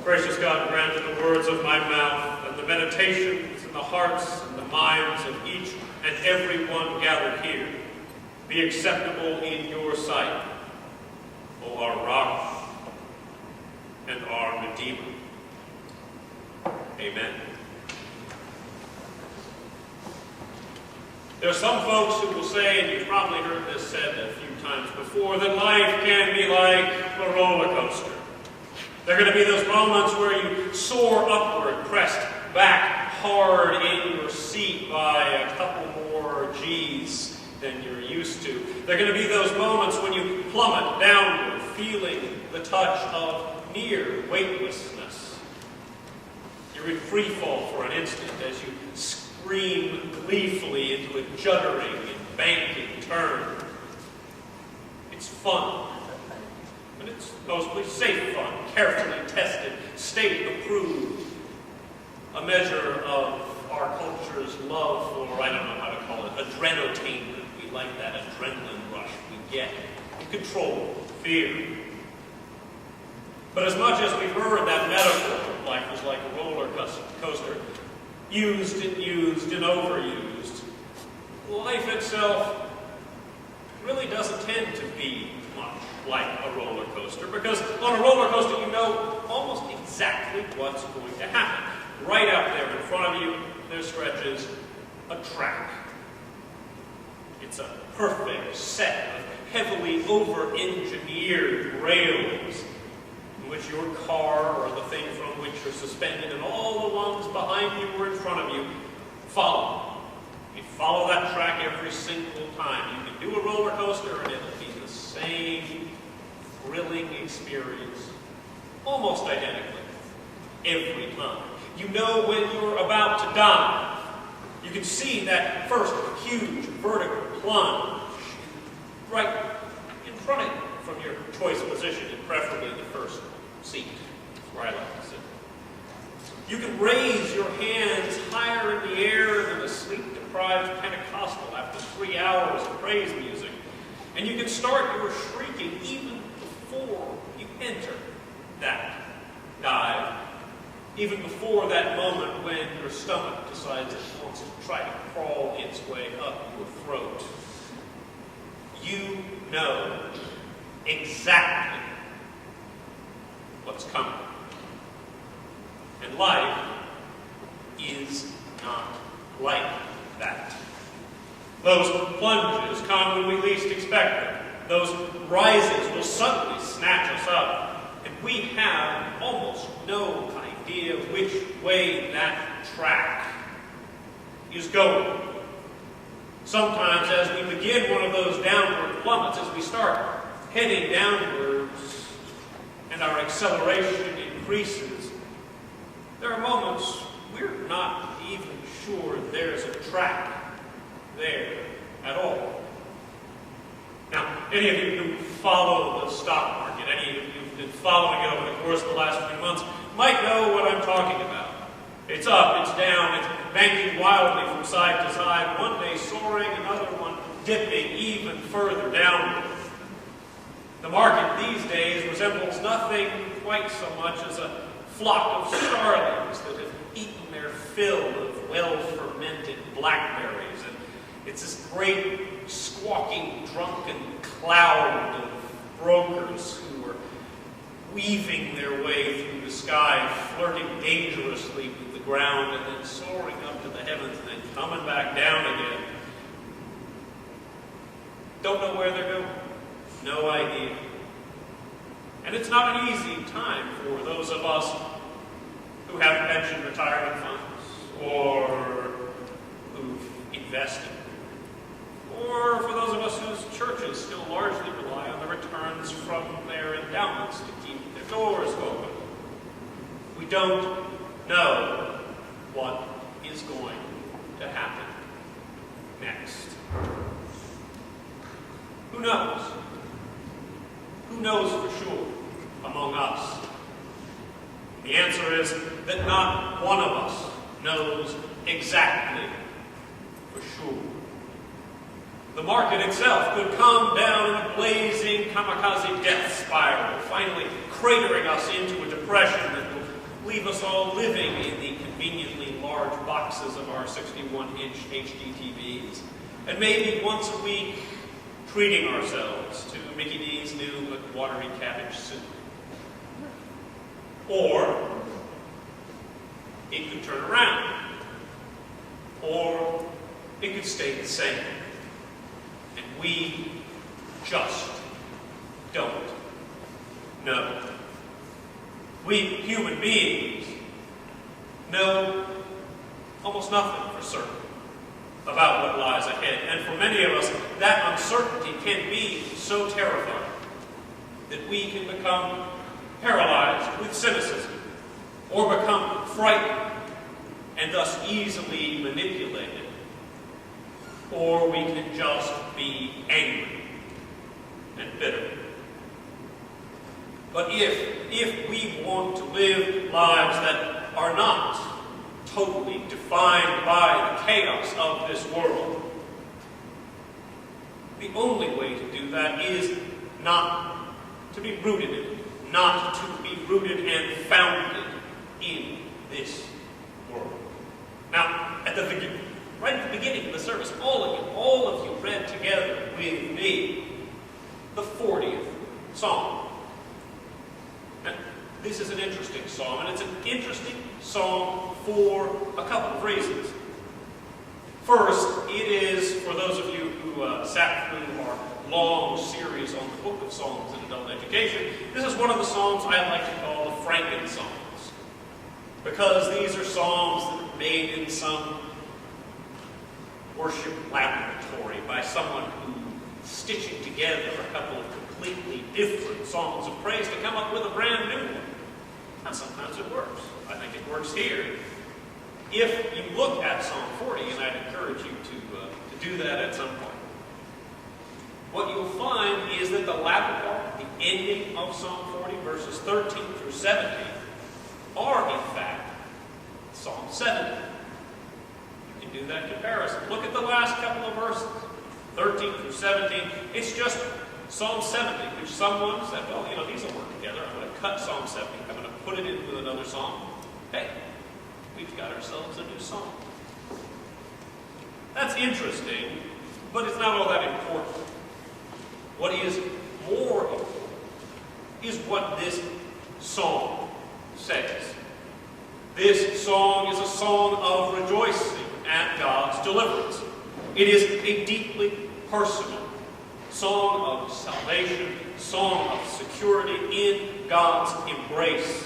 Gracious God, grant that the words of my mouth and the meditations and the hearts and the minds of each and every one gathered here be acceptable in your sight, O our rock and our Redeemer. Amen. There are some folks who will say, and you've probably heard this said a few times before, that life can be like a roller coaster. There are going to be those moments where you soar upward, pressed back hard in your seat by a couple more G's than you're used to. There are going to be those moments when you plummet downward, feeling the touch of near weightlessness. You're in free fall for an instant as you scream gleefully into a juddering and banking turn. It's fun. But it's mostly safe fun, carefully tested, state-approved. A measure of our culture's love for, I don't know how to call it, adrenotainment. We like that adrenaline rush we get. We control fear. But as much as we've heard that metaphor, life is like a roller coaster, used and overused, life itself really doesn't tend to be much like a roller coaster, because on a roller coaster you know almost exactly what's going to happen. Right out there in front of you, there stretches a track. It's a perfect set of heavily over-engineered rails in which your car or the thing from which you're suspended and all the ones behind you or in front of you follow. You follow that track every single time. You can do a roller coaster and it'll be the same thrilling experience, almost identically, every time. You know when you're about to die. You can see that first huge vertical plunge right in front of you from your choice position, and preferably the first seat, where I like to sit. You can raise your hands higher in the air than a sleep-deprived Pentecostal after 3 hours of praise music. And you can start your shrieking even before you enter that dive, even before that moment when your stomach decides it wants to try to crawl its way up your throat. You know exactly what's coming. And life is not like that. Those plunges come when we least expect them. Those rises will suddenly snatch us up, and we have almost no idea which way that track is going. Sometimes as we begin one of those downward plummets, as we start heading downwards and our acceleration increases, there are moments we're not even sure there's a track there at all. Now, any of you who follow the stock market, any of you who've been following it over the course of the last few months, might know what I'm talking about. It's up, it's down, it's banking wildly from side to side, one day soaring, another one dipping even further downward. The market these days resembles nothing quite so much as a flock of starlings that have eaten their fill of well-fermented blackberries. And it's this great, squawking, drunken cloud of brokers who are weaving their way through the sky, flirting dangerously with the ground, and then soaring up to the heavens, and then coming back down again. Don't know where they're going. No idea. And it's not an easy time for those of us who have pension retirement funds, or who've invested, or for those of us whose churches still largely rely on the returns from their endowments to keep their doors open. We don't know what is going to happen next. Who knows? Who knows for sure among us? The answer is that not one of us knows exactly for sure. The market itself could come down in a blazing kamikaze death spiral, finally cratering us into a depression that will leave us all living in the conveniently large boxes of our 61-inch HD TVs, and maybe once a week treating ourselves to Mickey D's new but watery cabbage soup. Or it could turn around. Or it could stay the same. And we just don't know. We human beings know almost nothing for certain about what lies ahead. And for many of us, that uncertainty can be so terrifying that we can become paralyzed with cynicism or become frightened and thus easily manipulated. Or we can just be angry and bitter. But if we want to live lives that are not totally defined by the chaos of this world, the only way to do that is not to be rooted in it, not to be rooted and founded in this world. Now, right at the beginning of the service, all of you read together with me the 40th Psalm. Now, this is an interesting psalm, and it's an interesting psalm for a couple of reasons. First, it is, for those of you who sat through our long series on the Book of Psalms in adult education, this is one of the psalms I like to call the Franken Psalms, because these are psalms that are made in some worship laboratory by someone who stitching together a couple of completely different songs of praise to come up with a brand new one. And sometimes it works. I think it works here. If you look at Psalm 40, and I'd encourage you to do that at some point, what you'll find is that the latter part, the ending of Psalm 40, verses 13 through 17, are in fact Psalm 70. You can do that comparison. Look at the last couple of verses, 13 through 17. It's just Psalm 70, which someone said, well, these will work together. I'm going to cut Psalm 70. I'm going to put it in with another psalm. Hey, we've got ourselves a new psalm. That's interesting, but it's not all that important. What is more important is what this song says. This song is a song of rejoicing at God's deliverance. It is a deeply personal song of salvation, song of security in God's embrace.